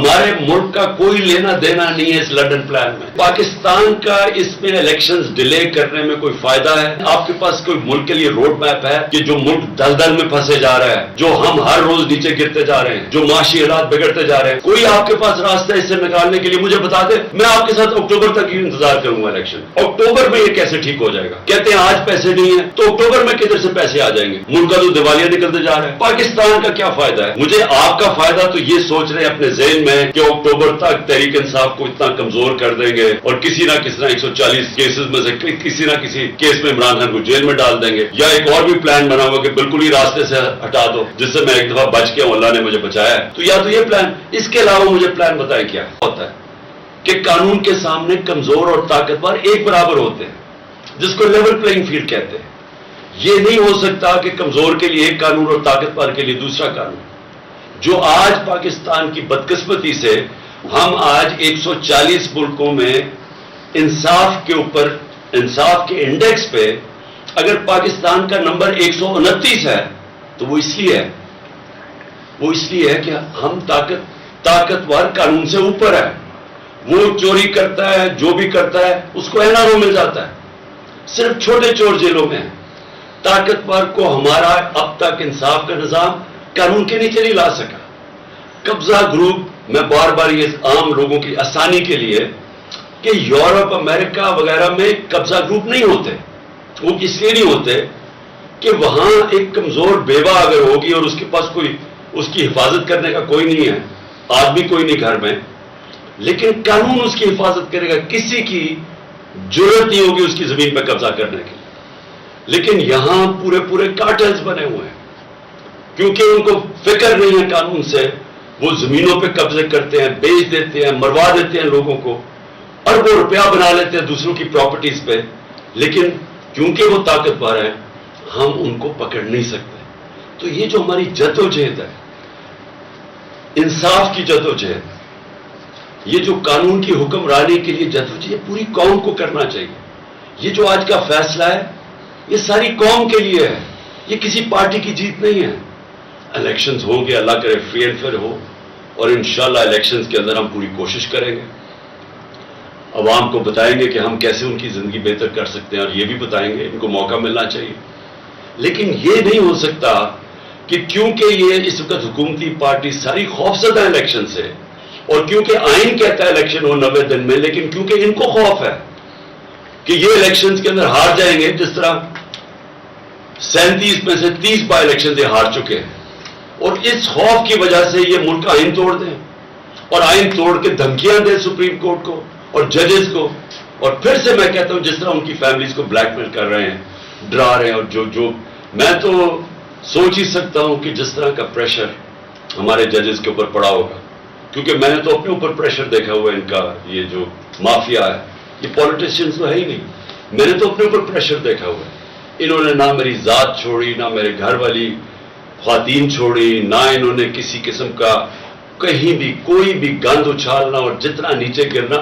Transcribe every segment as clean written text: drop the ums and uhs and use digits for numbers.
ہمارے ملک کا کوئی لینا دینا نہیں ہے اس لنڈن پلان میں. پاکستان کا اس میں الیکشنز ڈیلے کرنے میں کوئی فائدہ ہے؟ آپ کے پاس کوئی ملک کے لیے روڈ میپ ہے کہ جو ملک دلدل میں پھنسے جا رہا ہے, جو ہم ہر روز نیچے گرتے جا رہے ہیں, جو معاشی حالات بگڑتے جا رہے ہیں, کوئی آپ کے پاس راستہ اس سے نکالنے کے لیے مجھے بتا دے. میں آپ کے ساتھ اکتوبر تک ہی انتظار کروں گا الیکشن. اکتوبر میں یہ کیسے ٹھیک ہو جائے گا؟ کہتے ہیں آج پیسے نہیں ہیں, تو اکتوبر میں کدھر سے پیسے آ جائیں گے؟ ملک کا تو دیوالیہ نکلتے جا رہا ہے. پاکستان کا کیا فائدہ ہے؟ مجھے آپ کا فائدہ تو یہ سوچ رہے اپنے ذہن میں کہ اکتوبر تک تحریک انصاف کو اتنا کمزور کر دیں گے اور کسی نہ کسی 140 کیسز میں سے کسی نہ کسی کیس میں عمران خان کو جیل میں ڈال دیں گے, یا ایک اور بھی پلان بنا ہوا کہ بالکل ہی راستے سے ہٹا دو, جس سے میں ایک دفعہ بچ گیا ہوں, اللہ نے مجھے بچایا ہے. تو یا تو یہ پلان, اس کے علاوہ مجھے پلان بتائیں کیا ہوتا ہے کہ قانون کے سامنے کمزور اور طاقتور ایک برابر ہوتے ہیں, جس کو لیول پلینگ فیلڈ کہتے ہیں. یہ نہیں ہو سکتا کہ کمزور کے لیے ایک قانون اور طاقتور کے لیے دوسرا قانون. جو آج پاکستان کی بدقسمتی سے ہم آج 140 ملکوں میں انصاف کے اوپر, انصاف کے انڈیکس پہ اگر پاکستان کا نمبر 129 ہے تو وہ اس لیے ہے کہ ہم طاقتور قانون سے اوپر ہے. وہ چوری کرتا ہے, جو بھی کرتا ہے اس کو NRO مل جاتا ہے. صرف چھوٹے چور جیلوں میں. طاقتور کو ہمارا اب تک انصاف کا نظام قانون کے نیچے نہیں لا سکا. قبضہ گروپ, میں بار بار یہ عام لوگوں کی آسانی کے لیے کہ یورپ, امریکہ وغیرہ میں قبضہ گروپ نہیں ہوتے. وہ اس لیے نہیں ہوتے کہ وہاں ایک کمزور بیوہ اگر ہوگی اور اس کے پاس کوئی اس کی حفاظت کرنے کا کوئی نہیں ہے, آدمی کوئی نہیں گھر میں, لیکن قانون اس کی حفاظت کرے گا. کسی کی ضرورت نہیں ہوگی اس کی زمین پہ قبضہ کرنے کی. لیکن یہاں پورے کارٹلز بنے ہوئے ہیں, کیونکہ ان کو فکر نہیں ہے قانون سے. وہ زمینوں پہ قبضے کرتے ہیں, بیچ دیتے ہیں, مروا دیتے ہیں لوگوں کو, اربوں روپیہ بنا لیتے ہیں دوسروں کی پراپرٹیز پہ. لیکن کیونکہ وہ طاقتور ہیں ہم ان کو پکڑ نہیں سکتے. تو یہ جو ہماری جدوجہد ہے, انصاف کی جدوجہد, یہ جو قانون کی حکمرانی کے لیے جدوجہد پوری قوم کو کرنا چاہیے. یہ جو آج کا فیصلہ ہے یہ ساری قوم کے لیے ہے, یہ کسی پارٹی کی جیت نہیں ہے. الیکشنز ہوں گے, اللہ کرے فری اینڈ فیئر ہو, اور انشاءاللہ الیکشنز کے اندر ہم پوری کوشش کریں گے, عوام کو بتائیں گے کہ ہم کیسے ان کی زندگی بہتر کر سکتے ہیں, اور یہ بھی بتائیں گے ان کو موقع ملنا چاہیے. لیکن یہ نہیں ہو سکتا کہ کیونکہ یہ اس وقت حکومتی پارٹی ساری خوفزدہ ہے الیکشن سے, اور کیونکہ آئین کہتا ہے الیکشن ہو 90 دن میں, لیکن کیونکہ ان کو خوف ہے کہ یہ الیکشنز کے اندر ہار جائیں گے, جس طرح 37 میں سے 30 بائی الیکشن یہ ہار چکے ہیں, اور اس خوف کی وجہ سے یہ ملک آئین توڑ دیں, اور آئین توڑ کے دھمکیاں دیں سپریم کورٹ کو اور ججز کو. اور پھر سے میں کہتا ہوں جس طرح ان کی فیملیز کو بلیک میل کر رہے ہیں, ڈرا رہے ہیں, اور جو میں تو سوچ ہی سکتا ہوں کہ جس طرح کا پریشر ہمارے ججز کے اوپر پڑا ہوگا, کیونکہ میں نے تو اپنے اوپر پریشر دیکھا ہوا ہے. ان کا یہ جو مافیا ہے, یہ پولیٹیشینز تو ہے ہی نہیں, میں نے تو اپنے اوپر پریشر دیکھا ہوا ہے. انہوں نے نہ میری ذات چھوڑی, نہ میرے گھر والی خواتین چھوڑی, نہ انہوں نے کسی قسم کا کہیں بھی کوئی بھی گند اچھالنا اور جتنا نیچے گرنا,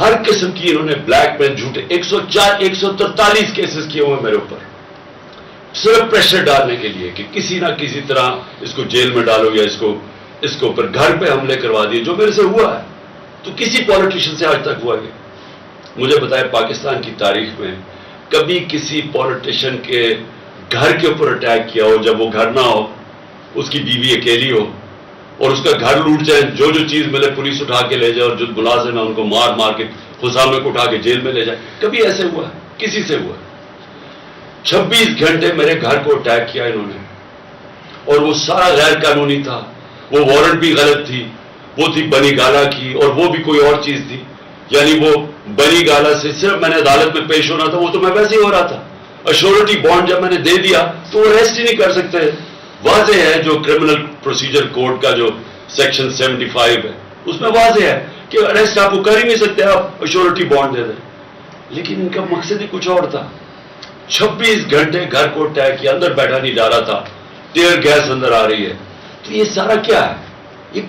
ہر قسم کی انہوں نے بلیک میل, جھوٹے 143 کیسز کیے ہوئے میرے اوپر, صرف پریشر ڈالنے کے لیے کہ کسی نہ کسی طرح اس کو جیل میں ڈالو, یا اس کو اوپر گھر پہ حملے کروا دیے, جو میرے سے ہوا ہے. تو کسی پولیٹیشین سے آج تک ہوا ہے؟ مجھے بتائے پاکستان کی تاریخ میں کبھی کسی پولیٹیشین کے گھر کے اوپر اٹیک کیا ہو جب وہ گھر نہ ہو, اس کی بیوی اکیلی ہو, اور اس کا گھر لوٹ جائے, جو چیز ملے پولیس اٹھا کے لے جائے, اور جو ملازم ہے ان کو مار کے خزانے کو اٹھا کے جیل میں لے جائے؟ کبھی ایسے ہوا ہے؟ کسی سے ہوا ہے؟ 26 گھنٹے میرے گھر کو اٹیک کیا انہوں نے, اور وہ سارا غیر قانونی تھا. وہ وارنٹ بھی غلط تھی, وہ تھی بنی گالا کی, اور وہ بھی کوئی اور چیز تھی. یعنی وہ بنی گالا سے صرف میں نے عدالت میں پیش ہونا تھا, وہ تو میں ویسے ہی ہو رہا تھا. ایشورٹی بانڈ جب میں نے دے دیا تو وہ ریسٹ ہی نہیں کر سکتے. واضح ہے جو کرمنل پروسیجر کوڈ کا جو سیکشن 75 ہے اس میں واضح ہے کہ اریسٹ آپ کو کر ہی نہیں سکتے, آپ ایشورٹی بانڈ دے دیں. لیکن ان کا مقصد ہی کچھ اور تھا. 26 گھنٹے گھر کو اٹیک کیا, اندر بیٹھا نہیں جا رہا تھا, ٹیئر گیس اندر آ رہی ہے. تو یہ سارا کیا ہے؟ یہ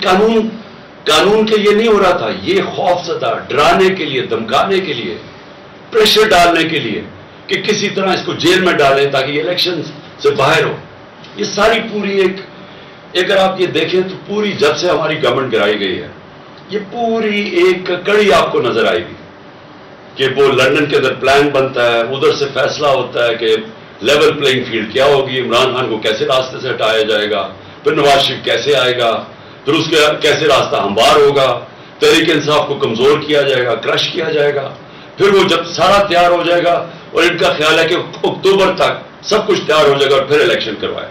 قانون کے لیے نہیں ہو رہا تھا, یہ خوف زدہ, ڈرانے کے لیے, دھمکانے کے لیے, پریشر ڈالنے کے لیے کہ کسی طرح اس کو جیل میں ڈالیں تاکہ یہ الیکشن سے باہر ہو. یہ ساری پوری اگر آپ یہ دیکھیں تو پوری جب سے ہماری گورنمنٹ گرائی گئی ہے یہ پوری ایک کڑی آپ کو نظر آئے گی کہ وہ لندن کے اندر پلان بنتا ہے, ادھر سے فیصلہ ہوتا ہے کہ لیول پلینگ فیلڈ کیا ہوگی, عمران خان کو کیسے راستے سے ہٹایا جائے گا, پھر نواز شریف کیسے آئے گا, پھر اس کا کیسے راستہ ہموار ہوگا, تحریک انصاف کو کمزور کیا جائے گا, کرش کیا جائے گا, پھر وہ جب سارا تیار ہو جائے گا اور ان کا خیال ہے کہ اکتوبر تک سب کچھ تیار ہو جائے گا اور پھر الیکشن کروائے.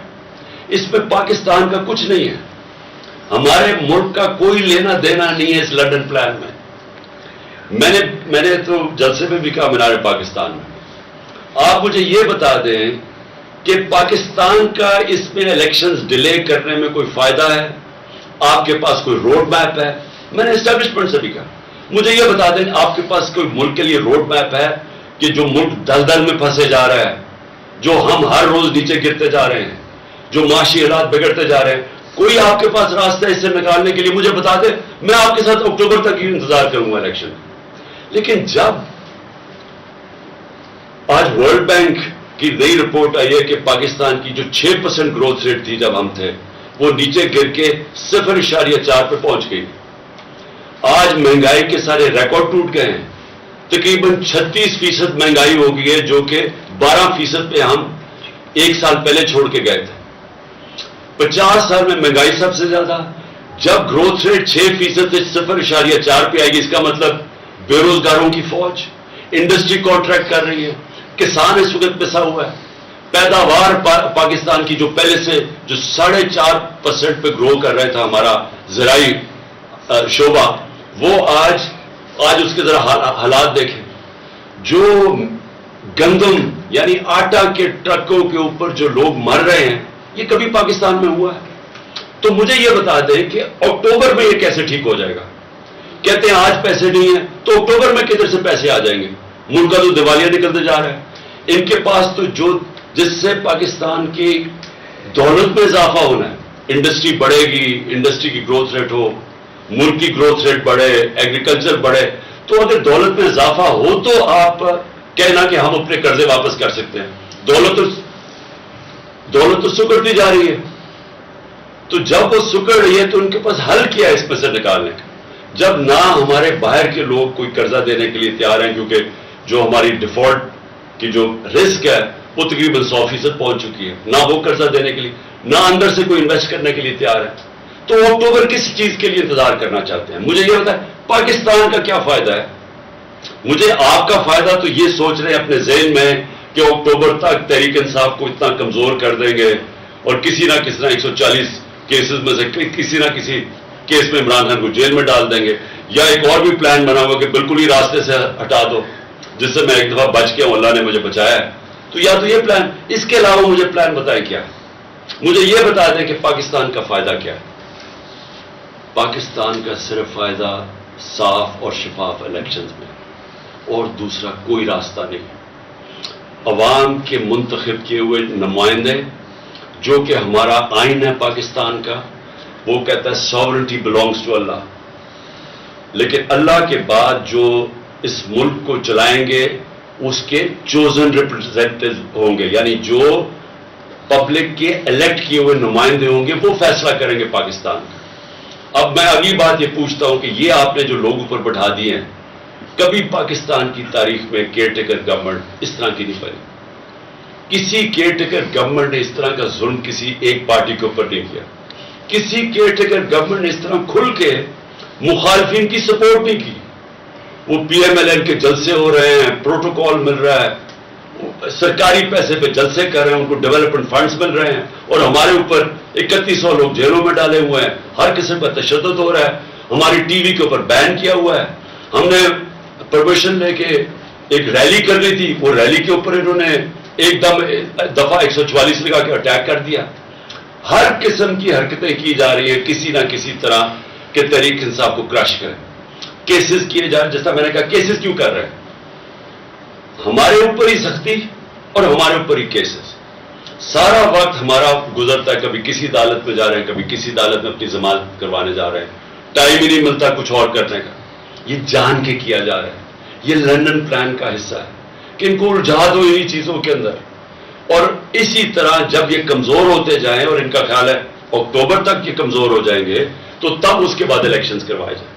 اس میں پاکستان کا کچھ نہیں ہے, ہمارے ملک کا کوئی لینا دینا نہیں ہے اس لنڈن پلان میں. میں نے تو جلسے میں بھی کہا مینار پاکستان میں, آپ مجھے یہ بتا دیں کہ پاکستان کا اس میں الیکشنز ڈیلے کرنے میں کوئی فائدہ ہے؟ آپ کے پاس کوئی روڈ میپ ہے؟ میں نے اسٹیبلشمنٹ سے بھی کہا مجھے یہ بتا دیں آپ کے پاس کوئی ملک کے لیے روڈ میپ ہے کہ جو ملک دلدل میں پھنسے جا رہا ہے, جو ہم ہر روز نیچے گرتے جا رہے ہیں, جو معاشی حالات بگڑتے جا رہے ہیں, کوئی آپ کے پاس راستہ اس سے نکالنے کے لیے مجھے بتا دیں, میں آپ کے ساتھ اکتوبر تک ہی انتظار کروں گا الیکشن. لیکن جب آج ورلڈ بینک کی نئی رپورٹ آئی ہے کہ پاکستان کی جو 6% گروتھ ریٹ تھی جب ہم تھے وہ نیچے گر کے 0.4 پہ پہنچ گئی. آج مہنگائی کے سارے ریکارڈ ٹوٹ گئے ہیں, تقریباً 36% مہنگائی ہو گئی ہے جو کہ 12% پہ ہم ایک سال پہلے چھوڑ کے گئے تھے. 50 سال میں مہنگائی سب سے زیادہ. جب گروتھ ریٹ 6% سے 0.4 پہ آئے گی, اس کا مطلب بے روزگاروں کی فوج, انڈسٹری کانٹریکٹ کر رہی ہے, کسان اس وقت پسا ہوا ہے, پیداوار پاکستان کی جو پہلے سے جو 4.5% پہ گرو کر رہا تھا ہمارا زرعی شعبہ, وہ آج اس کے ذرا حالات دیکھیں. جو گندم یعنی آٹا کے ٹرکوں کے اوپر جو لوگ مر رہے ہیں, یہ کبھی پاکستان میں ہوا ہے؟ تو مجھے یہ بتا دیں کہ اکتوبر میں یہ کیسے ٹھیک ہو جائے گا؟ کہتے ہیں آج پیسے نہیں ہیں, تو اکتوبر میں کدھر سے پیسے آ جائیں گے؟ ملک کا تو دیوالیہ نکلتے جا رہا ہے. ان کے پاس تو جس سے پاکستان کی دولت میں اضافہ ہونا ہے, انڈسٹری بڑھے گی, انڈسٹری کی گروتھ ریٹ ہو, ملک کی گروتھ ریٹ بڑھے, ایگریکلچر بڑھے, تو اگر دولت میں اضافہ ہو تو آپ کہنا کہ ہم اپنے قرضے واپس کر سکتے ہیں. دولت تو سکڑتی جا رہی ہے, تو جب وہ سکڑ رہی ہے تو ان کے پاس حل کیا ہے اس میں سے نکالنے کا؟ جب نہ ہمارے باہر کے لوگ کوئی قرضہ دینے کے لیے تیار ہیں, کیونکہ جو ہماری ڈیفالٹ کی جو رسک ہے وہ تقریباً 100% پہنچ چکی ہے, نہ وہ قرضہ دینے کے لیے, نہ اندر سے کوئی انویسٹ کرنے کے لیے تیار ہے, تو اکتوبر کس چیز کے لیے انتظار کرنا چاہتے ہیں؟ مجھے یہ بتائیں پاکستان کا کیا فائدہ ہے؟ مجھے آپ کا فائدہ تو یہ سوچ رہے ہیں اپنے ذہن میں کہ اکتوبر تک تحریک انصاف کو اتنا کمزور کر دیں گے اور کسی نہ کسی 140 کیسز میں سے کسی نہ کسی کیس میں عمران خان کو جیل میں ڈال دیں گے, یا ایک اور بھی پلان بنا ہوا کہ بالکل ہی راستے سے ہٹا دو, جس سے میں ایک دفعہ بچ کے ہوں, اللہ نے مجھے بچایا ہے. تو یا تو یہ پلان, اس کے علاوہ مجھے پلان بتائیں کیا ہے؟ مجھے یہ بتا دیں کہ پاکستان کا فائدہ کیا ہے. پاکستان کا صرف فائدہ صاف اور شفاف الیکشنز میں, اور دوسرا کوئی راستہ نہیں. عوام کے منتخب کیے ہوئے نمائندے, جو کہ ہمارا آئین ہے پاکستان کا, وہ کہتا ہے ساورنٹی بلانگس ٹو اللہ, لیکن اللہ کے بعد جو اس ملک کو چلائیں گے اس کے چوزن ریپرزینٹیو ہوں گے, یعنی جو پبلک کے الیکٹ کیے ہوئے نمائندے ہوں گے وہ فیصلہ کریں گے پاکستان کا. اب میں اگلی بات یہ پوچھتا ہوں کہ یہ آپ نے جو لوگ اوپر بٹھا دیے ہیں, کبھی پاکستان کی تاریخ میں کیئر ٹیکر گورنمنٹ اس طرح کی نہیں بنی. کسی کیئر ٹیکر گورنمنٹ نے اس طرح کا ظلم کسی ایک پارٹی کے اوپر نہیں کیا. کسی کیئر ٹیکر گورنمنٹ نے اس طرح کھل کے مخالفین کی سپورٹ نہیں کی. وہ پی ایم ایل این کے جلسے ہو رہے ہیں, پروٹوکول مل رہا ہے, سرکاری پیسے پہ جلسے کر رہے ہیں, ان کو ڈیولپمنٹ فنڈز مل رہے ہیں, اور ہمارے اوپر 3100 لوگ جیلوں میں ڈالے ہوئے ہیں, ہر قسم کا تشدد ہو رہا ہے, ہماری ٹی وی کے اوپر بین کیا ہوا ہے. ہم نے پرمیشن لے کے ایک ریلی کرنی تھی, وہ ریلی کے اوپر انہوں نے ایک دفعہ 144 لگا کے اٹیک کر دیا. ہر قسم کی حرکتیں کی جا رہی ہیں کسی نہ کسی طرح کہ تحریک انصاف کو کرش کریں. کیسز کیے جا رہے ہیں, جیسا میں نے کہا کیسز کیوں کر رہے ہیں؟ ہمارے اوپر ہی سختی اور ہمارے اوپر ہی کیسز. سارا وقت ہمارا گزرتا ہے, کبھی کسی عدالت میں جا رہے ہیں, کبھی کسی عدالت میں اپنی ضمانت کروانے جا رہے ہیں, ٹائم ہی نہیں ملتا کچھ اور کرنے کا. یہ جان کے کیا جا رہا ہے, یہ لندن پلان کا حصہ ہے کہ ان کو الجھا دو انہی چیزوں کے اندر, اور اسی طرح جب یہ کمزور ہوتے جائیں, اور ان کا خیال ہے اکتوبر تک یہ کمزور ہو جائیں گے, تو تب اس کے بعد الیکشنز کروائے جائیں.